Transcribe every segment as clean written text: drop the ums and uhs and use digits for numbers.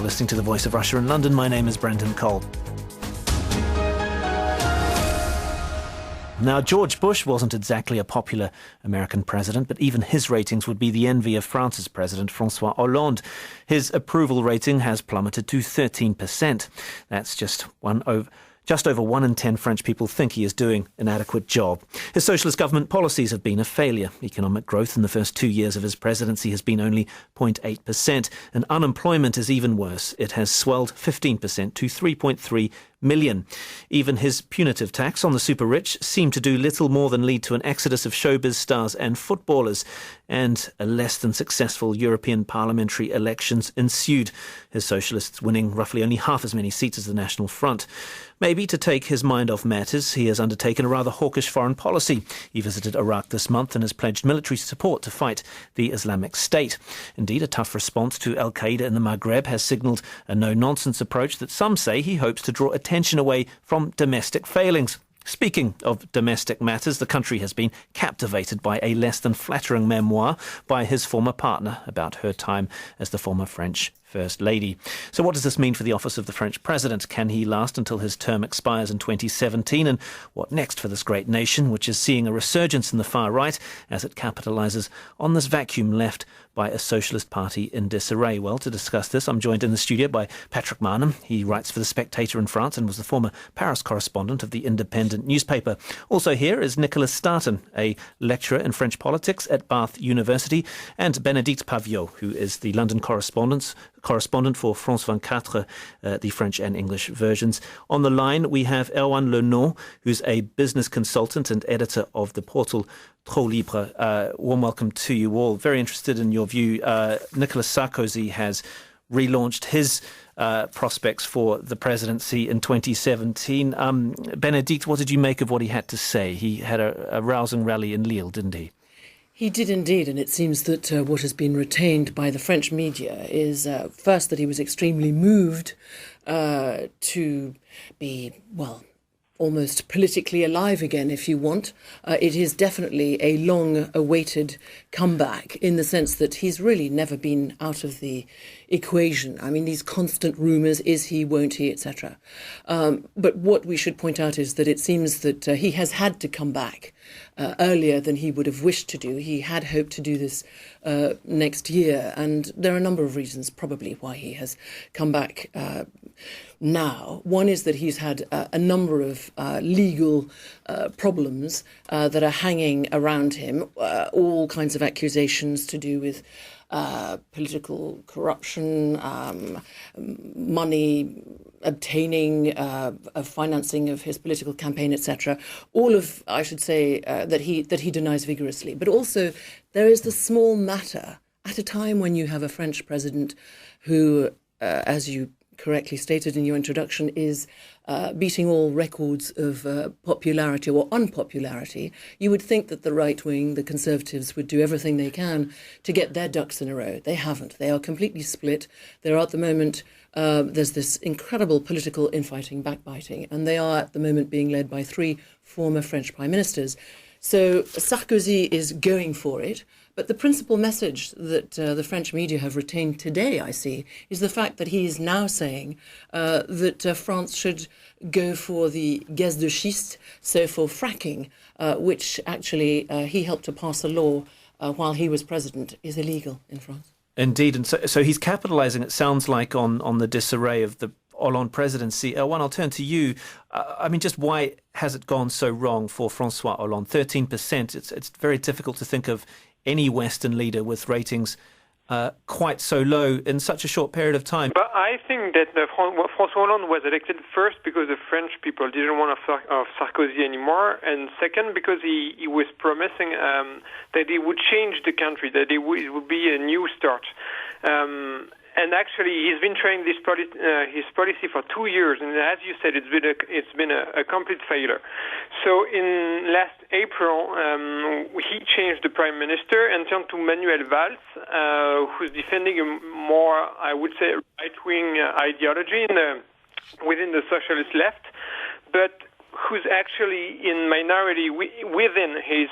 listening to The Voice of Russia in London. My name is Brendan Cole. Now, George Bush wasn't exactly a popular American president, but even his ratings would be the envy of France's President Francois Hollande. His approval rating has plummeted to 13%. That's just over 1 in 10 French people think he is doing an adequate job. His socialist government policies have been a failure. Economic growth in the first 2 years of his presidency has been only 0.8%, and unemployment is even worse. It has swelled 15% to 3.3 million. Even his punitive tax on the super rich seemed to do little more than lead to an exodus of showbiz stars and footballers, and a less than successful European parliamentary elections ensued, his Socialists winning roughly only half as many seats as the National Front. Maybe to take his mind off matters, he has undertaken a rather hawkish foreign policy. He visited Iraq this month and has pledged military support to fight the Islamic State. Indeed, a tough response to Al-Qaeda in the Maghreb has signalled a no-nonsense approach that some say he hopes to draw attention away from domestic failings. Speaking of domestic matters, the country has been captivated by a less than flattering memoir by his former partner about her time as the former French First Lady. So what does this mean for the office of the French President? Can he last until his term expires in 2017? And what next for this great nation, which is seeing a resurgence in the far right as it capitalises on this vacuum left by a socialist party in disarray? Well, to discuss this, I'm joined in the studio by Patrick Marnham. He writes for The Spectator in France and was the former Paris correspondent of the Independent newspaper. Also here is Nicolas Sarkozy, a lecturer in French politics at Bath University, and Bénédicte Paviot, who is the London correspondent for France 24, the French and English versions. On the line, we have Erwan Lenon, who's a business consultant and editor of the portal Trop Libre. Warm welcome to you all. Very interested in your view. Nicolas Sarkozy has relaunched his prospects for the presidency in 2017. Bénédicte, what did you make of what he had to say? He had a rousing rally in Lille, didn't he? He did indeed, and it seems that what has been retained by the French media is first that he was extremely moved to be, well, almost politically alive again, if you want. It is definitely a long-awaited comeback in the sense that he's really never been out of the equation. I mean, these constant rumours, is he, won't he, etc. But what we should point out is that it seems that he has had to come back earlier than he would have wished to do. He had hoped to do this next year, and there are a number of reasons probably why he has come back now. One is that he's had a number of legal problems that are hanging around him, all kinds of accusations to do with political corruption, money obtaining, financing of his political campaign, etc. All of, I should say, that he denies vigorously. But also, there is the small matter at a time when you have a French president who, as you correctly stated in your introduction, is beating all records of popularity or unpopularity. You would think that the right wing, the Conservatives, would do everything they can to get their ducks in a row. They haven't. They are completely split. There are at the moment, there's this incredible political infighting, backbiting, and they are at the moment being led by 3 former French prime ministers. So Sarkozy is going for it. But the principal message that the French media have retained today, I see, is the fact that he is now saying that France should go for the gaz de schiste, so for fracking, which actually he helped to pass a law while he was president, is illegal in France. Indeed. And so he's capitalising, it sounds like, on the disarray of the Hollande presidency. Erwan, I'll turn to you. I mean, just why has it gone so wrong for Francois Hollande? 13%. It's very difficult to think of any Western leader with ratings quite so low in such a short period of time. But I think that François Hollande was elected first because the French people didn't want of Sarkozy anymore, and second because he was promising that he would change the country, that it would be a new start. And actually, he's been trying his policy for 2 years, and as you said, it's been a complete failure. So in last April, he changed the prime minister and turned to Manuel Valls, who's defending a more, I would say, right-wing ideology within the socialist left, but who's actually in minority within his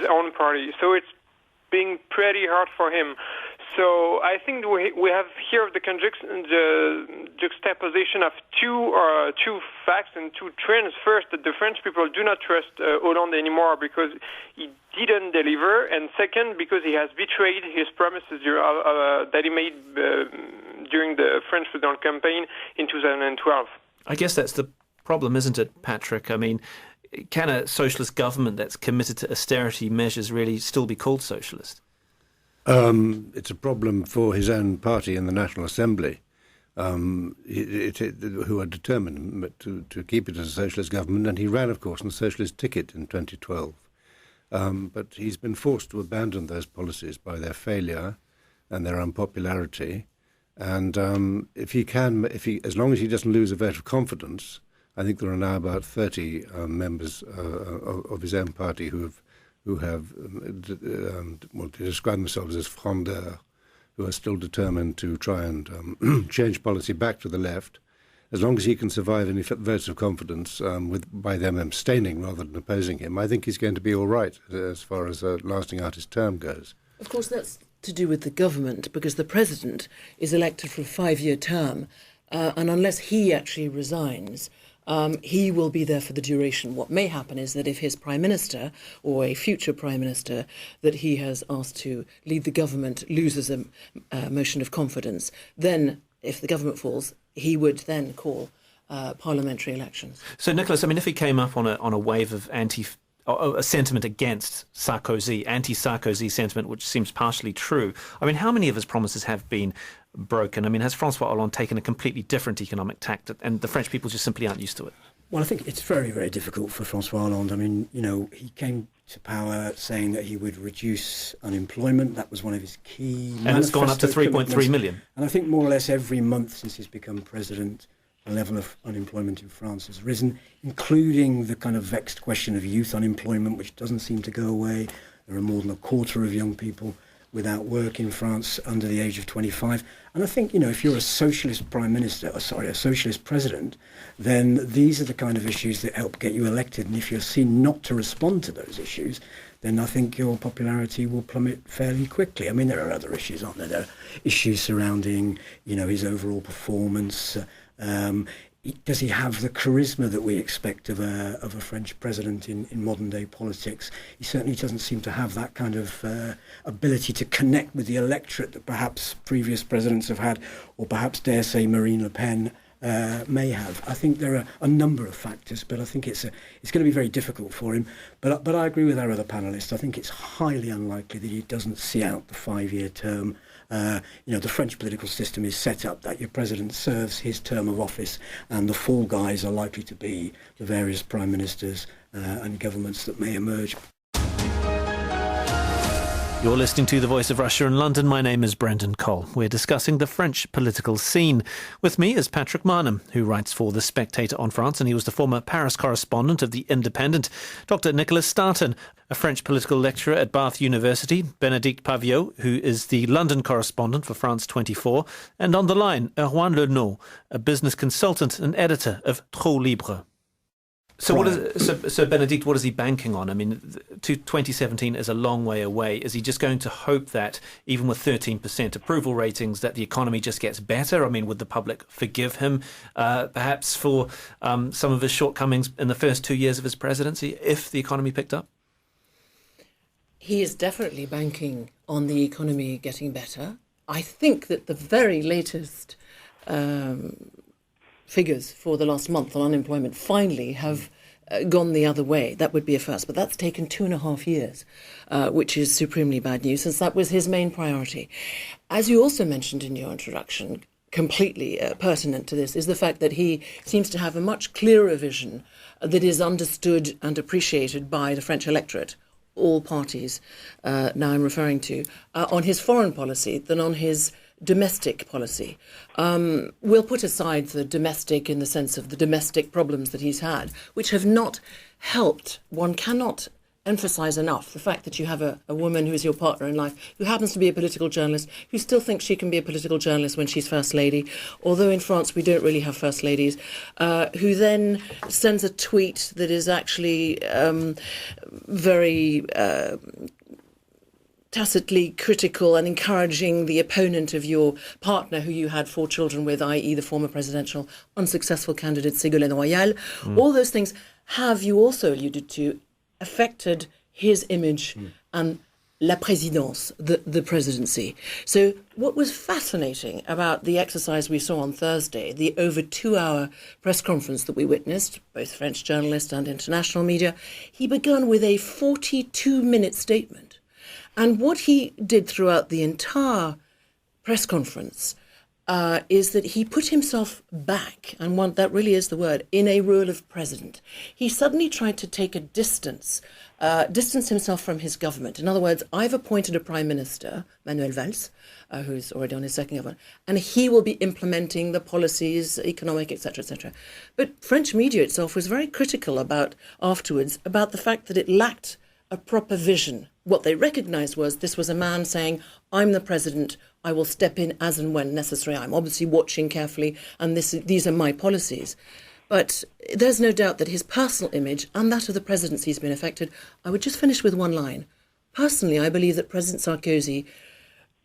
own party. So it's being pretty hard for him. So I think we have here the juxtaposition of two facts and two trends. First, that the French people do not trust Hollande anymore because he didn't deliver, and second, because he has betrayed his promises that he made during the French presidential campaign in 2012. I guess that's the problem, isn't it, Patrick? I mean, can a socialist government that's committed to austerity measures really still be called socialist? It's a problem for his own party in the National Assembly, who are determined to keep it as a socialist government, and he ran, of course, on the socialist ticket in 2012. But he's been forced to abandon those policies by their failure and their unpopularity. And as long as he doesn't lose a vote of confidence, I think there are now about 30 members of his own party who describe themselves as frondeurs, who are still determined to try and change policy back to the left. As long as he can survive any votes of confidence by them abstaining rather than opposing him, I think he's going to be all right as far as lasting out his term goes. Of course, that's to do with the government, because the president is elected for a 5-year term, and unless he actually resigns, he will be there for the duration. What may happen is that if his prime minister or a future prime minister that he has asked to lead the government loses a motion of confidence, then if the government falls, he would then call parliamentary elections. So, Nicolas, I mean, if he came up on a wave of a sentiment against Sarkozy, anti-Sarkozy sentiment, which seems partially true, I mean, how many of his promises have been broken? I mean, has Francois Hollande taken a completely different economic tact, and the French people just simply aren't used to it? Well, I think it's very, very difficult for Francois Hollande. I mean, he came to power saying that he would reduce unemployment. That was one of his key and it's gone up to 3.3 million. And I think more or less every month since he's become president, the level of unemployment in France has risen, including the kind of vexed question of youth unemployment, which doesn't seem to go away. There are more than a quarter of young people without work in France under the age of 25. And I think, if you're a socialist a socialist president, then these are the kind of issues that help get you elected. And if you're seen not to respond to those issues, then I think your popularity will plummet fairly quickly. I mean, there are other issues, aren't there? There are issues surrounding, his overall performance. Does he have the charisma that we expect of a French president in modern day politics? He certainly doesn't seem to have that kind of ability to connect with the electorate that perhaps previous presidents have had, or perhaps, dare say, Marine Le Pen may have. I think there are a number of factors, but I think it's going to be very difficult for him. But I agree with our other panellists. I think it's highly unlikely that he doesn't see out the 5-year term. The French political system is set up that your president serves his term of office, and the fall guys are likely to be the various prime ministers and governments that may emerge. You're listening to The Voice of Russia in London. My name is Brendan Cole. We're discussing the French political scene. With me is Patrick Marnham, who writes for The Spectator on France, and he was the former Paris correspondent of The Independent. Dr. Nicolas Sarkozy, a French political lecturer at Bath University. Bénédicte Paviot, who is the London correspondent for France 24. And on the line, Erwan Lenot, a business consultant and editor of Trop Libre. So Bénédicte, what is he banking on? I mean, 2017 is a long way away. Is he just going to hope that, even with 13% approval ratings, that the economy just gets better? I mean, would the public forgive him, perhaps for some of his shortcomings in the first 2 years of his presidency, if the economy picked up? He is definitely banking on the economy getting better. I think that the very latest figures for the last month on unemployment finally have gone the other way. That would be a first, but that's taken 2.5 years, which is supremely bad news, since that was his main priority. As you also mentioned in your introduction, completely pertinent to this is the fact that he seems to have a much clearer vision that is understood and appreciated by the French electorate, all parties now I'm referring to, on his foreign policy than on his domestic policy. We'll put aside the domestic in the sense of the domestic problems that he's had, which have not helped. One cannot emphasize enough the fact that you have a woman who is your partner in life, who happens to be a political journalist, who still thinks she can be a political journalist when she's First Lady, although in France we don't really have First Ladies, who then sends a tweet that is actually very tacitly critical and encouraging the opponent of your partner who you had 4 children with, i.e. the former presidential unsuccessful candidate Ségolène Royal. All those things have, you also alluded to, affected his image and la présidence, the presidency. So what was fascinating about the exercise we saw on Thursday, the over 2-hour press conference that we witnessed, both French journalists and international media, he began with a 42-minute statement. And what he did throughout the entire press conference is that he put himself back, and that really is the word, in a role of president. He suddenly tried to take a distance himself from his government. In other words, I've appointed a prime minister, Manuel Valls, who's already on his second government, and he will be implementing the policies, economic, etc., etc. But French media itself was very critical afterwards about the fact that it lacked a proper vision. What they recognized was this was a man saying, I'm the president, I will step in as and when necessary. I'm obviously watching carefully, and these are my policies. But there's no doubt that his personal image and that of the presidency has been affected. I would just finish with one line. Personally, I believe that President Sarkozy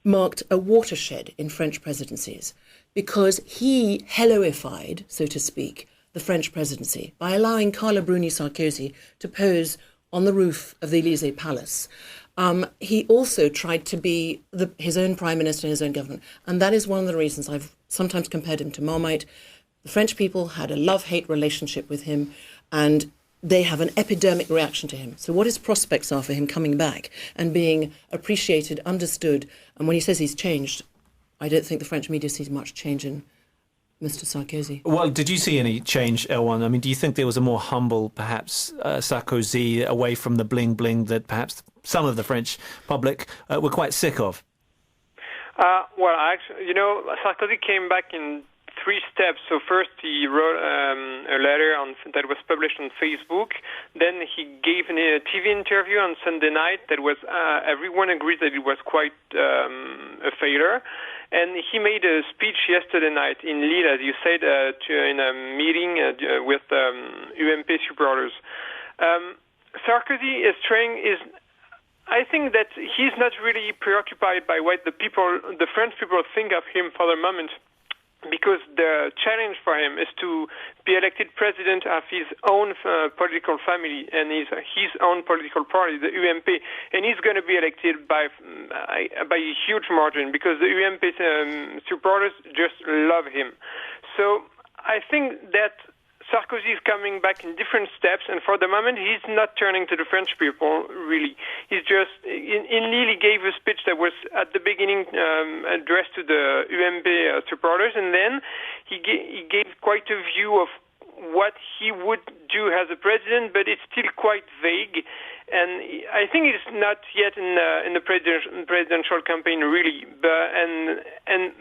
marked a watershed in French presidencies because he helloified, so to speak, the French presidency by allowing Carla Bruni Sarkozy to pose on the roof of the Élysée Palace. He also tried to be his own prime minister in his own government. And that is one of the reasons I've sometimes compared him to Marmite. The French people had a love-hate relationship with him, and they have an epidemic reaction to him. So what his prospects are for him coming back and being appreciated, understood, and when he says he's changed, I don't think the French media sees much change in Mr. Sarkozy. Well, did you see any change, Erwan? I mean, do you think there was a more humble, perhaps, Sarkozy, away from the bling-bling that perhaps some of the French public were quite sick of? Well, actually, Sarkozy came back in 3 steps. So first he wrote a letter that was published on Facebook. Then he gave a TV interview on Sunday night that was, everyone agrees that it was quite a failure. And he made a speech yesterday night in Lille, as you said, in a meeting with UMP supporters. Sarkozy I think that he's not really preoccupied by what the French people think of him for the moment, because the challenge for him is to be elected president of his own political family and his own political party, the UMP, and he's going to be elected by a huge margin because the UMP supporters just love him. So I think that Sarkozy is coming back in different steps, and for the moment, he's not turning to the French people, really. He's just, in Lille, he gave a speech that was, at the beginning, addressed to the UMP supporters, and then he gave quite a view of what he would do as a president, but it's still quite vague. And I think it's not yet in the presidential campaign, really. And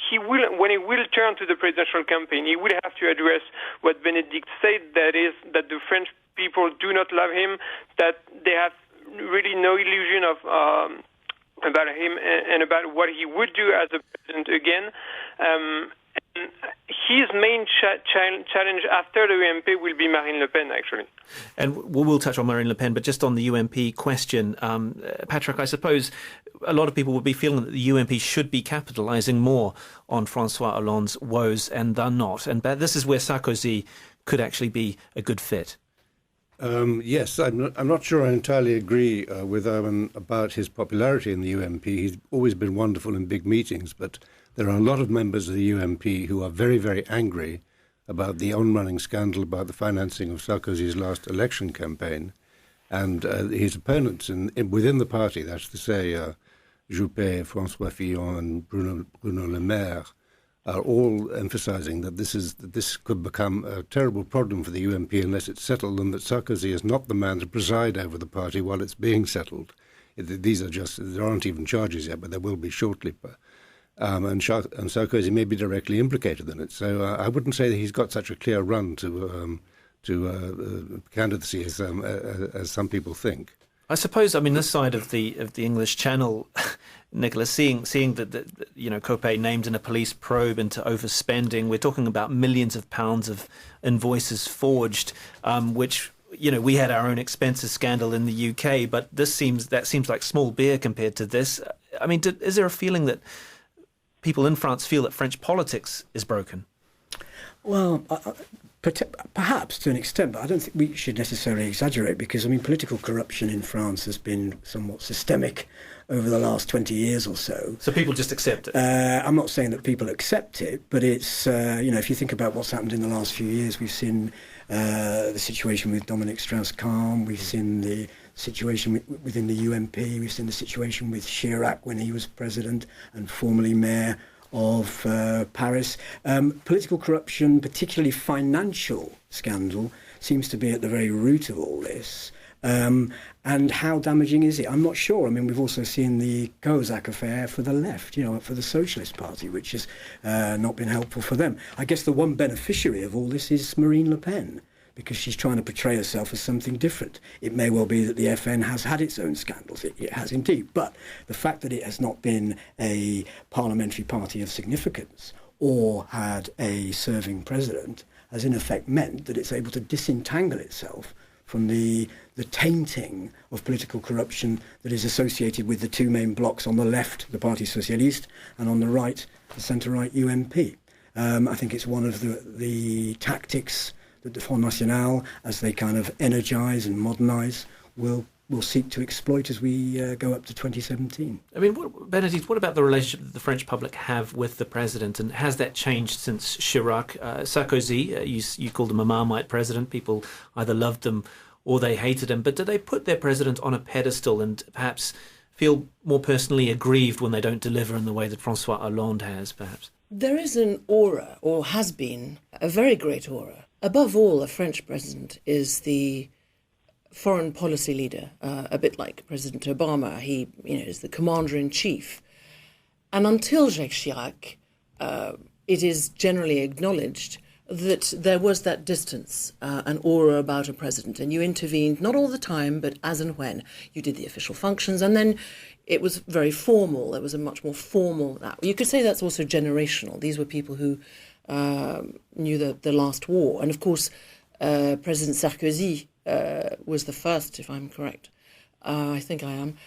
he will, when he will turn to the presidential campaign, he will have to address what Benedict said, that is that the French people do not love him, that they have really no illusion of about him and about what he would do as a president again. His main challenge after the UMP will be Marine Le Pen, actually. And we'll touch on Marine Le Pen, but just on the UMP question, Patrick, I suppose a lot of people would be feeling that the UMP should be capitalising more on Francois Hollande's woes, and they're not. And this is where Sarkozy could actually be a good fit. Yes, I'm not sure I entirely agree with Erwan about his popularity in the UMP. He's always been wonderful in big meetings, but there are a lot of members of the UMP who are very, very angry about the on-running scandal about the financing of Sarkozy's last election campaign. And his opponents within the party, that's to say Juppé, François Fillon and Bruno Le Maire, are all emphasizing that this could become a terrible problem for the UMP unless it's settled, and that Sarkozy is not the man to preside over the party while it's being settled. There aren't even charges yet, but there will be shortly. And Sarkozy may be directly implicated in it. So I wouldn't say that he's got such a clear run to candidacy as some people think. I suppose, this side of the English Channel, Nicolas, seeing that Copé named in a police probe into overspending, we're talking about millions of pounds of invoices forged, which we had our own expenses scandal in the UK, but that seems like small beer compared to this. I mean, is there a feeling that people in France feel that French politics is broken? Well, perhaps to an extent, but I don't think we should necessarily exaggerate, because, political corruption in France has been somewhat systemic over the last 20 years or so. So people just accept it? I'm not saying that people accept it, but it's, if you think about what's happened in the last few years, we've seen the situation with Dominique Strauss-Kahn, we've seen the situation within the UMP, we've seen the situation with Chirac when he was president and formerly mayor of Paris. Political corruption, particularly financial scandal, seems to be at the very root of all this. And how damaging is it? I'm not sure. We've also seen the Kozak affair for the left, for the Socialist Party, which has not been helpful for them. I guess the one beneficiary of all this is Marine Le Pen, because she's trying to portray herself as something different. It may well be that the FN has had its own scandals. It has indeed. But the fact that it has not been a parliamentary party of significance or had a serving president has in effect meant that it's able to disentangle itself from the tainting of political corruption that is associated with the two main blocs on the left, the Parti Socialist, and on the right, the centre-right UMP. I think it's one of the tactics that the Front National, as they kind of energise and modernise, will seek to exploit as we go up to 2017. Benedict, what about the relationship that the French public have with the president, and has that changed since Chirac? Sarkozy, you called him a Marmite president. People either loved him or they hated him. But do they put their president on a pedestal and perhaps feel more personally aggrieved when they don't deliver in the way that Francois Hollande has, perhaps? There is an aura, or has been, a very great aura. Above all, a French president is the foreign policy leader, a bit like President Obama. He is the commander-in-chief. And until Jacques Chirac, it is generally acknowledged that there was that distance, an aura about a president, and you intervened, not all the time, but as and when. You did the official functions, and then it was very formal. There was a much more formal... You could say that's also generational. These were people who knew the last war. And of course, President Sarkozy was the first, if I'm correct. I think I am.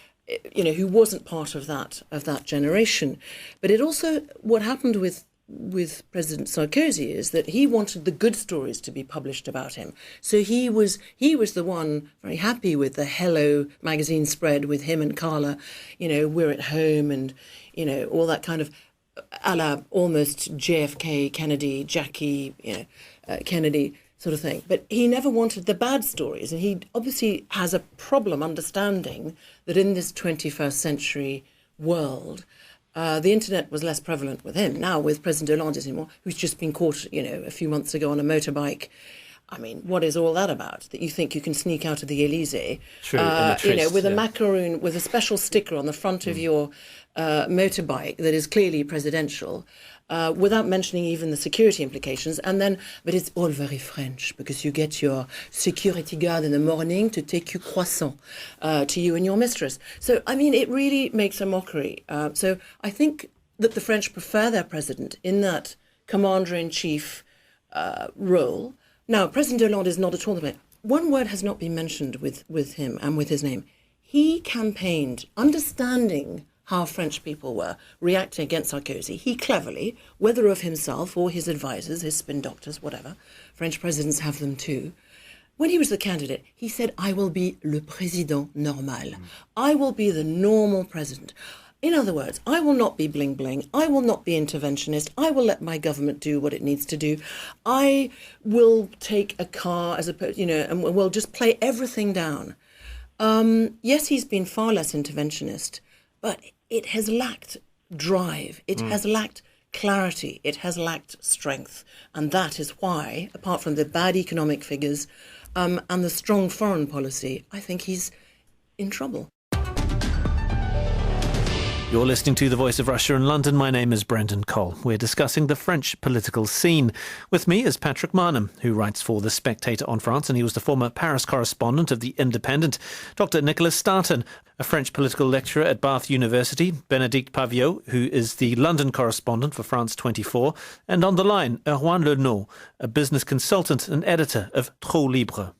Who wasn't part of that generation. But it also, what happened with President Sarkozy is that he wanted the good stories to be published about him. So he was the one very happy with the Hello magazine spread with him and Carla, we're at home, and all that kind of a la almost JFK, Kennedy, Jackie, Kennedy sort of thing. But he never wanted the bad stories, and he obviously has a problem understanding that in this 21st century world, the internet was less prevalent with him. Now with President Hollande, who's just been caught, a few months ago on a motorbike. What is all that about? That you think you can sneak out of the Elysee, with a macaroon, with a special sticker on the front of your motorbike that is clearly presidential, without mentioning even the security implications. But it's all very French, because you get your security guard in the morning to take you croissant to you and your mistress. So, it really makes a mockery. So I think that the French prefer their president in that commander-in-chief role. Now, President Hollande is not at all the man. One word has not been mentioned with him and with his name. He campaigned, understanding how French people were reacting against Sarkozy. He cleverly, whether of himself or his advisors, his spin doctors, whatever, French presidents have them too. When he was the candidate, he said, I will be le président normal. I will be the normal president. In other words, I will not be bling bling. I will not be interventionist. I will let my government do what it needs to do. I will take a car as opposed, and we'll just play everything down. Yes, he's been far less interventionist, but it has lacked drive. It has lacked clarity. It has lacked strength. And that is why, apart from the bad economic figures and the strong foreign policy, I think he's in trouble. You're listening to The Voice of Russia in London. My name is Brendan Cole. We're discussing the French political scene. With me is Patrick Marnham, who writes for The Spectator on France, and he was the former Paris correspondent of The Independent. Dr. Nicolas Sarkozy, a French political lecturer at Bath University. Bénédicte Paviot, who is the London correspondent for France 24. And on the line, Erwan Lenot, a business consultant and editor of Trop Libre.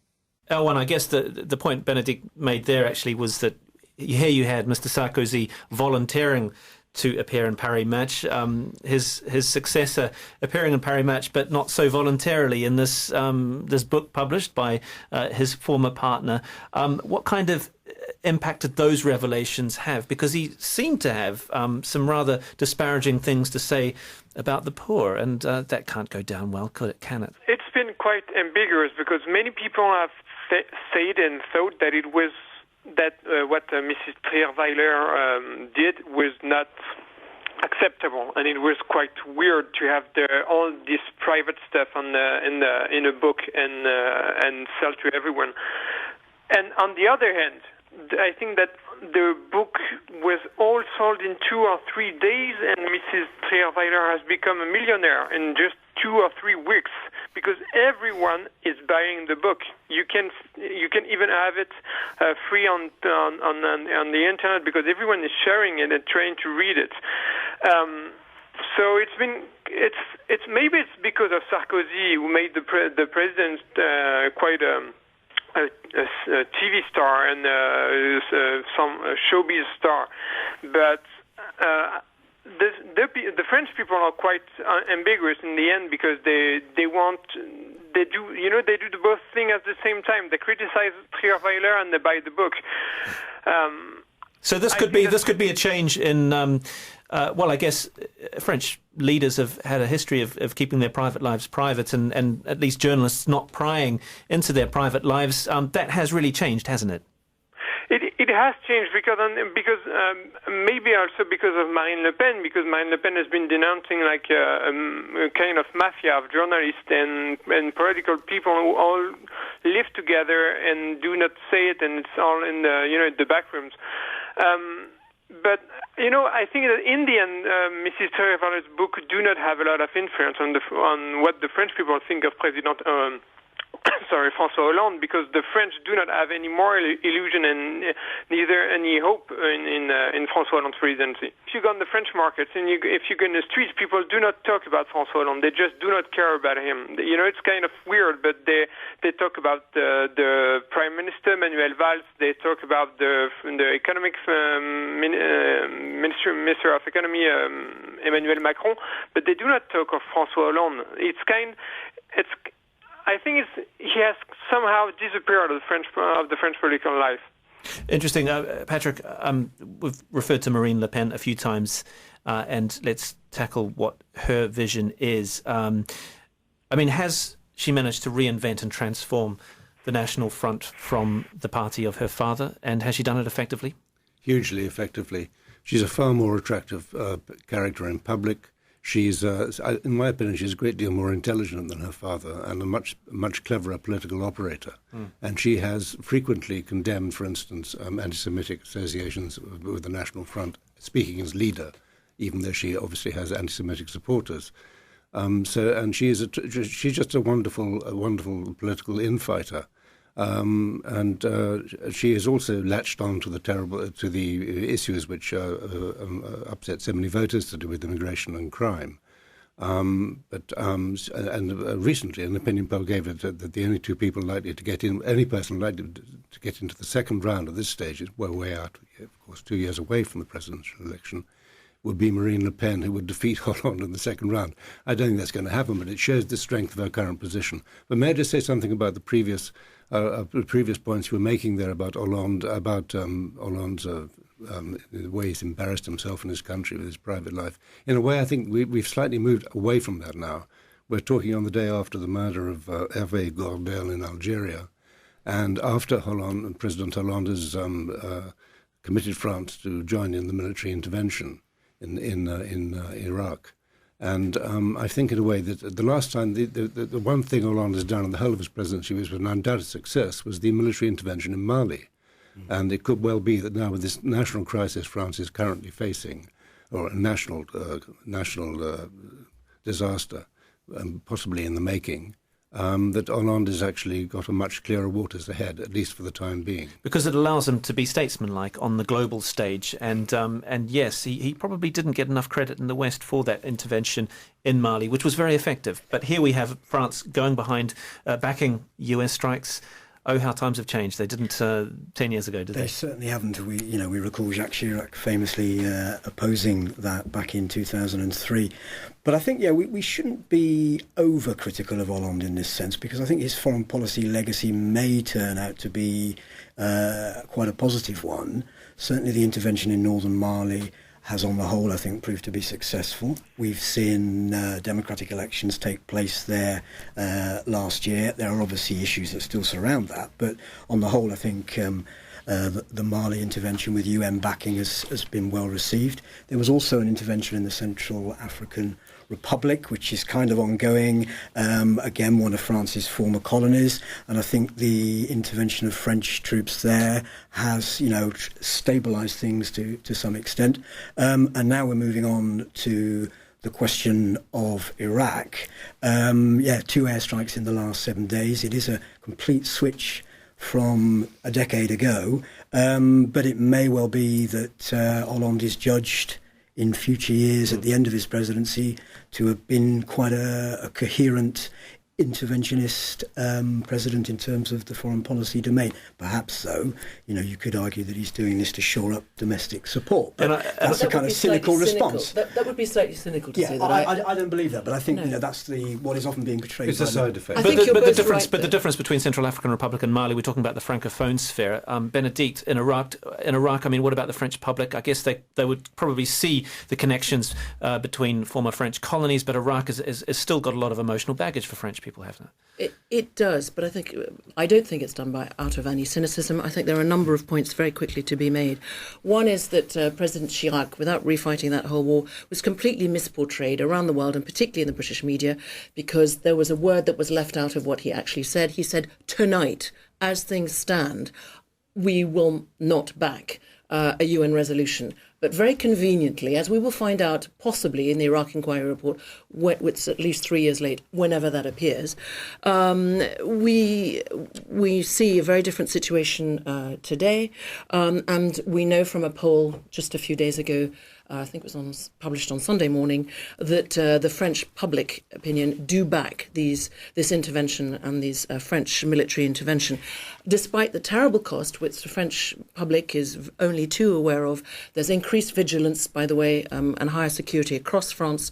Oh, and I guess the point Benedict made there actually was that here you had Mr. Sarkozy volunteering to appear in Paris Match, his successor appearing in Paris Match, but not so voluntarily in this book published by his former partner. What kind of impact did those revelations have? Because he seemed to have some rather disparaging things to say about the poor, and that can't go down well, can it? It's been quite ambiguous because many people have said and thought that it was what Mrs. Trierweiler did was not acceptable, and it was quite weird to have all this private stuff in a book and sell to everyone. And on the other hand, I think that the book was all sold in 2 or 3 days, and Mrs. Trierweiler has become a millionaire in just 2 or 3 weeks because everyone is buying the book. You can even have it free on the internet because everyone is sharing it and trying to read it. So it's maybe it's because of Sarkozy, who made the president quite a TV star and some showbiz star, but the French people are quite ambiguous in the end because they do the both things at the same time. They criticize Trierweiler and they buy the book. So this could be a change in. I guess French leaders have had a history of keeping their private lives private, and at least journalists not prying into their private lives. That has really changed, hasn't it? It has changed because maybe also because of Marine Le Pen, because Marine Le Pen has been denouncing like a kind of mafia of journalists and political people who all live together and do not say it, and it's all in the back rooms. But I think that in the end, Mrs. Trierweiler's book do not have a lot of influence on what the French people think of President Francois Hollande, because the French do not have any moral illusion and neither any hope in Francois Hollande's presidency. If you go on the French markets and if you go in the streets, people do not talk about Francois Hollande. They just do not care about him. It's kind of weird, but they talk about the Prime Minister Manuel Valls. They talk about the economic Minister of Economy Emmanuel Macron, but they do not talk of Francois Hollande. I think he has somehow disappeared of the French political life. Interesting. Patrick, we've referred to Marine Le Pen a few times, and let's tackle what her vision is. Has she managed to reinvent and transform the National Front from the party of her father, and has she done it effectively? Hugely effectively. She's a far more attractive character in public. She's, in my opinion, she's a great deal more intelligent than her father and a much cleverer political operator. And she has frequently condemned, for instance, anti-Semitic associations with the National Front, speaking as leader, even though she obviously has anti-Semitic supporters. And she's just a wonderful political infighter. And she has also latched on to the issues which upset so many voters to do with immigration and crime. Recently, an opinion poll gave it that the only two people likely to get in, any person likely to get into the second round of this stage, is way out, of course, 2 years away from the presidential election, would be Marine Le Pen, who would defeat Hollande in the second round. I don't think that's going to happen, but it shows the strength of her current position. But may I just say something about the previous points you were making there about Hollande, Hollande's the way he's embarrassed himself in his country with his private life. In a way, I think we've slightly moved away from that now. We're talking on the day after the murder of Hervé Gordel in Algeria, and after President Hollande has committed France to join in the military intervention in Iraq. And I think, in a way, that the last time, the one thing Hollande has done in the whole of his presidency, was with an undoubted success, was the military intervention in Mali. And it could well be that now, with this national crisis France is currently facing, or a national disaster, possibly in the making, that Hollande has actually got a much clearer waters ahead, at least for the time being. Because it allows him to be statesmanlike on the global stage. And yes, he probably didn't get enough credit in the West for that intervention in Mali, which was very effective. But here we have France going behind, backing US strikes. oh, how times have changed. They didn't 10 years ago, did they? They certainly haven't. We recall Jacques Chirac famously opposing that back in 2003. But I think, we shouldn't be overcritical of Hollande in this sense, because I think his foreign policy legacy may turn out to be quite a positive one. Certainly the intervention in northern Mali has, on the whole, I think, proved to be successful. We've seen democratic elections take place there last year. There are obviously issues that still surround that, but on the whole, I think the Mali intervention with UN backing has been well received. There was also an intervention in the Central African Republic, which is kind of ongoing, again, one of France's former colonies, and I think the intervention of French troops there has, stabilised things to some extent. And now we're moving on to the question of Iraq. 2 airstrikes in the last 7 days. It is a complete switch from a decade ago, but it may well be that Hollande is judged in future years at the end of his presidency to have been quite a coherent interventionist president in terms of the foreign policy domain. Perhaps, though, you could argue that he's doing this to shore up domestic support. But that's a kind of cynical response. That would be slightly cynical to say that. I don't believe that, but I think that's what is often being portrayed. It's a side effect. But the difference between Central African Republic and Mali, we're talking about the francophone sphere. Benedict, in Iraq, I mean, what about the French public? I guess they would probably see the connections between former French colonies, but Iraq has still got a lot of emotional baggage for French people, haven't it? It does, but I don't think it's done out of any cynicism. I think there are a number of points very quickly to be made. One is that President Chirac, without refighting that whole war, was completely misportrayed around the world, and particularly in the British media, because there was a word that was left out of what he actually said. He said, tonight, as things stand, we will not back a UN resolution. But very conveniently, as we will find out possibly in the Iraq Inquiry Report, which at least 3 years late, whenever that appears, we see a very different situation today. And we know from a poll just a few days ago, I think it was published on Sunday morning, that the French public opinion do back this intervention and these French military intervention. Despite the terrible cost, which the French public is only too aware of, there's increased vigilance, by the way, and higher security across France.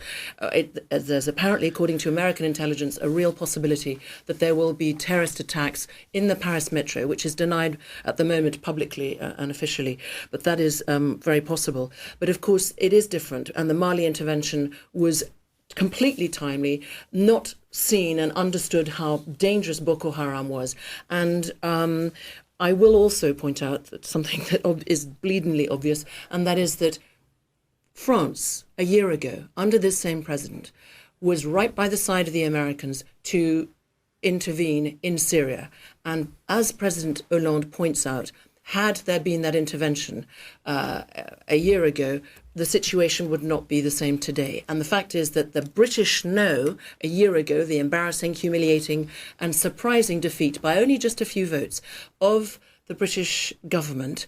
There's apparently, according to American intelligence, a real possibility that there will be terrorist attacks in the Paris metro, which is denied at the moment publicly and officially, but that is very possible. But of course, it is different, and the Mali intervention was completely timely, not seen and understood how dangerous Boko Haram was. And I will also point out that something that is bleedingly obvious, and that is that France, a year ago, under this same president, was right by the side of the Americans to intervene in Syria. And as President Hollande points out, had there been that intervention a year ago, the situation would not be the same today. And the fact is that the British know a year ago the embarrassing, humiliating and surprising defeat by only just a few votes of the British government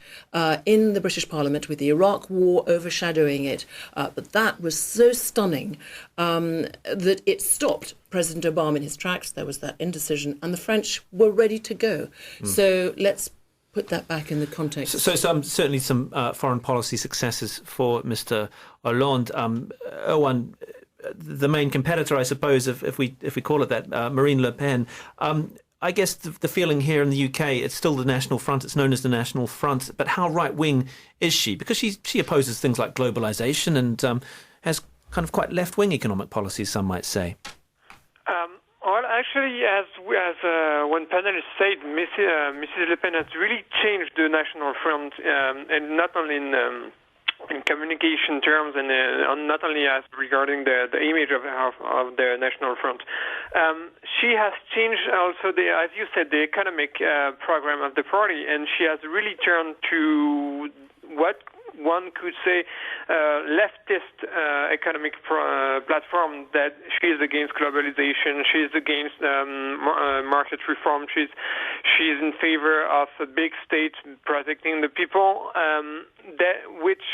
in the British Parliament, with the Iraq war overshadowing it. But that was so stunning that it stopped President Obama in his tracks. There was that indecision, and the French were ready to go. So let's put that back in the context. So certainly some foreign policy successes for Mr. Hollande. Owen, the main competitor, I suppose, if we call it that, Marine Le Pen. I guess the feeling here in the UK, it's still the National Front. It's known as the National Front. But how right-wing is she? Because she opposes things like globalisation and has kind of quite left-wing economic policies, some might say. Well, actually, as one panelist said, Mrs. Le Pen has really changed the National Front, and not only in communication terms, and not only as regarding the image of the National Front. She has changed also as you said, the economic program of the party, and she has really turned to what one could say leftist economic platform, that she is against globalization, she is against market reform, she's in favor of a big state protecting the people, which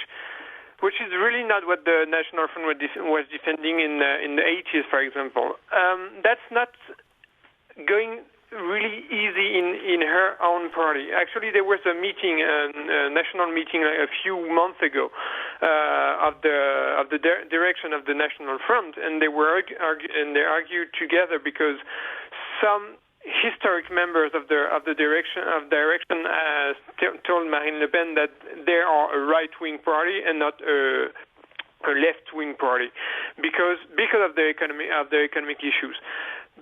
is really not what the National Front was defending in the 80s, for example. That's not going really easy in her own party. Actually, there was a meeting, a national meeting, a few months ago, of the direction of the National Front, and they argued together because some historic members of the direction told Marine Le Pen that they are a right-wing party and not a left-wing party because of the economic issues.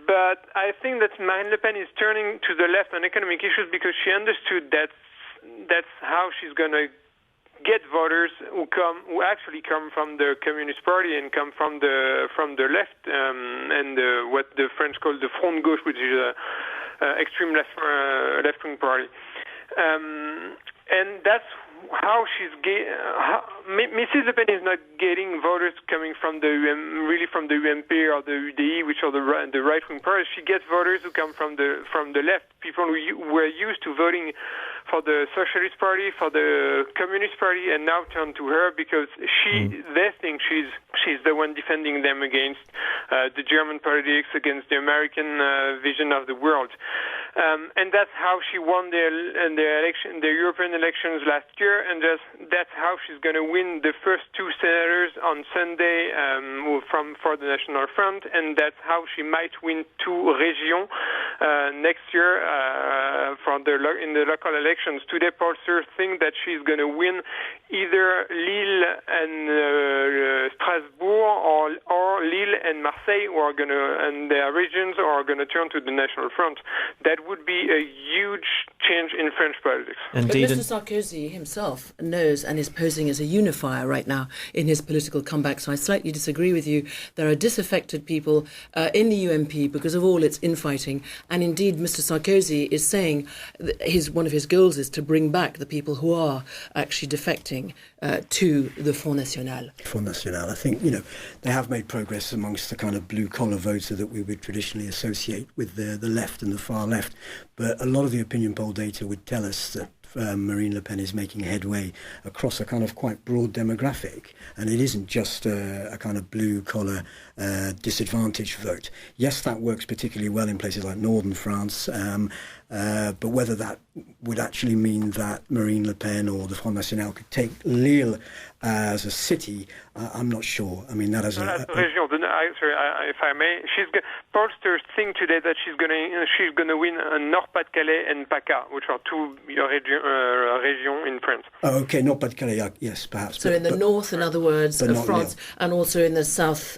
But I think that Marine Le Pen is turning to the left on economic issues because she understood that's how she's going to get voters who actually come from the Communist Party and come from the left and what the French call the Front Gauche, which is a extreme left-wing party. And that's how Mrs. Le Pen is not getting voters coming from the UMP or the UDI, which are the right-wing parties. She gets voters who come from the left, people who were used to voting for the Socialist Party, for the Communist Party, and now turn to her because they think she's the one defending them against the German politics, against the American vision of the world. And that's how she won the European elections last year, and that's how she's going to win the first two senators on Sunday for the National Front, and that's how she might win two régions next year in the local elections. Today, pollsters think that she's going to win either Lille and Strasbourg or Lille and Marseille, and their regions are going to turn to the National Front. That would be a huge change in French politics. Indeed. But Mr. Sarkozy himself knows and is posing as a unifier right now in his political comeback, so I slightly disagree with you. There are disaffected people in the UMP because of all its infighting, and indeed Mr. Sarkozy is saying one of his goals is to bring back the people who are actually defecting to the Front National. Front National, I think, they have made progress amongst the kind of blue-collar voter that we would traditionally associate with the left and the far left. But a lot of the opinion poll data would tell us that Marine Le Pen is making headway across a kind of quite broad demographic, and it isn't just a kind of blue-collar disadvantaged vote. Yes, that works particularly well in places like northern France, but whether that would actually mean that Marine Le Pen or the Front National could take Lille as a city, I'm not sure. I mean, that as if I may, pollsters think today that she's going to win Nord-Pas-de-Calais and PACA, which are two regions in France. Oh, okay, Nord-Pas-de-Calais, yes, perhaps. So in the north, in other words, of France, and also in the south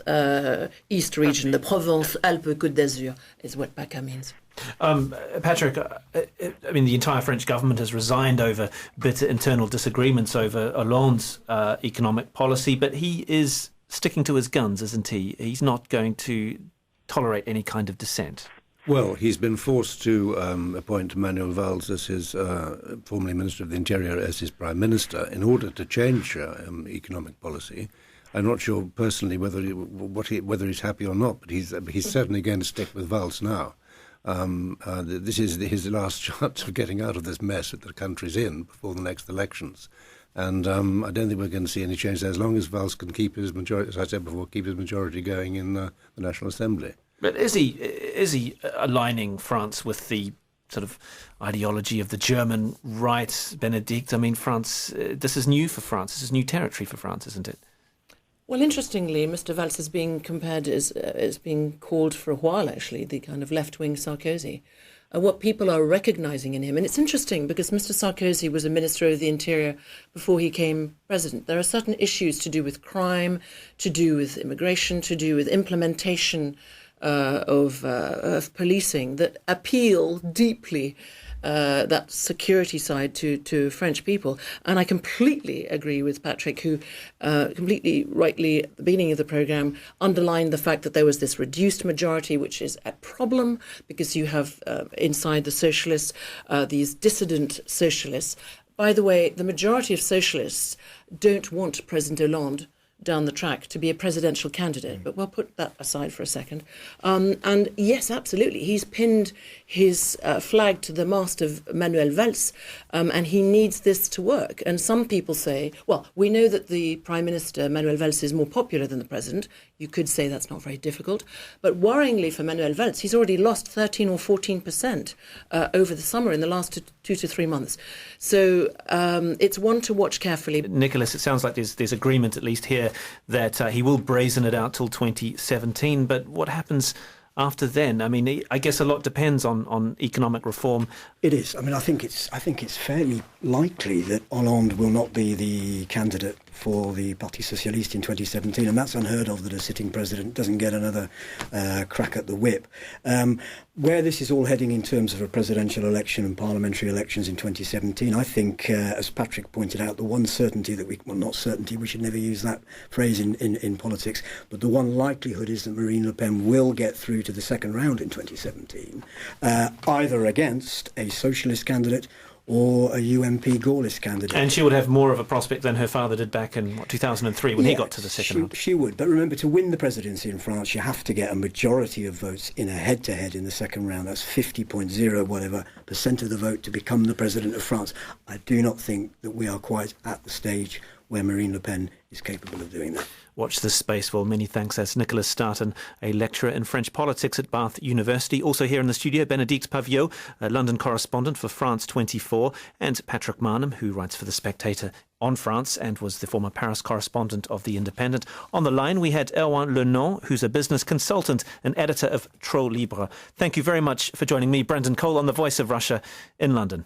east region, the Provence-Alpes-Côte d'Azur is what PACA means. Patrick, I mean, the entire French government has resigned over bitter internal disagreements over Hollande's economic policy, but he is sticking to his guns, isn't he? He's not going to tolerate any kind of dissent. Well, he's been forced to appoint Manuel Valls as his formerly Minister of the Interior as his Prime Minister in order to change economic policy. I'm not sure personally whether he's happy or not, but he's certainly going to stick with Valls now. This is his last chance of getting out of this mess that the country's in before the next elections. And I don't think we're going to see any change there as long as Valls can keep his majority, as I said before, keep his majority going in the National Assembly. But is he aligning France with the sort of ideology of the German right, Benedict? I mean, France, this is new for France. This is new territory for France, isn't it? Well, interestingly, Mr. Valls is being compared as being called for a while, actually, the kind of left-wing Sarkozy. What people are recognising in him. And it's interesting because Mr. Sarkozy was a Minister of the Interior before he became President. There are certain issues to do with crime, to do with immigration, to do with implementation of policing that appeal deeply that security side to French people. And I completely agree with Patrick, who completely rightly at the beginning of the programme underlined the fact that there was this reduced majority, which is a problem because you have inside the Socialists these dissident Socialists. By the way, the majority of Socialists don't want President Hollande, down the track to be a presidential candidate. But we'll put that aside for a second. And yes, absolutely, he's pinned his flag to the mast of Manuel Valls, and he needs this to work. And some people say, well, we know that the Prime Minister, Manuel Valls, is more popular than the President. You could say that's not very difficult. But worryingly for Manuel Valls, he's already lost 13 or 14% over the summer in the last 2 to 3 months. So it's one to watch carefully. Nicolas, it sounds like there's agreement, at least here, that he will brazen it out till 2017. But what happens after then? I mean, I guess a lot depends on economic reform. It is. I mean, I think it's fairly likely that Hollande will not be the candidate for the Parti Socialist in 2017, and that's unheard of, that a sitting president doesn't get another crack at the whip. Where this is all heading in terms of a presidential election and parliamentary elections in 2017, I think, as Patrick pointed out, the one certainty that not certainty, we should never use that phrase in politics, but the one likelihood is that Marine Le Pen will get through to the second round in 2017, either against a socialist candidate or a UMP Gaullist candidate. And she would have more of a prospect than her father did back in 2003 when he got to the second round. She would. But remember, to win the presidency in France, you have to get a majority of votes in a head-to-head in the second round. That's 50.0 whatever % of the vote to become the president of France. I do not think that we are quite at the stage where Marine Le Pen is capable of doing that. Watch this space. Well, many thanks. That's Nicolas Sarkozy, a lecturer in French politics at Bath University. Also here in the studio, Bénédicte Paviot, a London correspondent for France 24, and Patrick Marnham, who writes for The Spectator on France and was the former Paris correspondent of The Independent. On the line, we had Erwan Lenon, who's a business consultant and editor of Trop Libre. Thank you very much for joining me, Brendan Cole, on The Voice of Russia in London.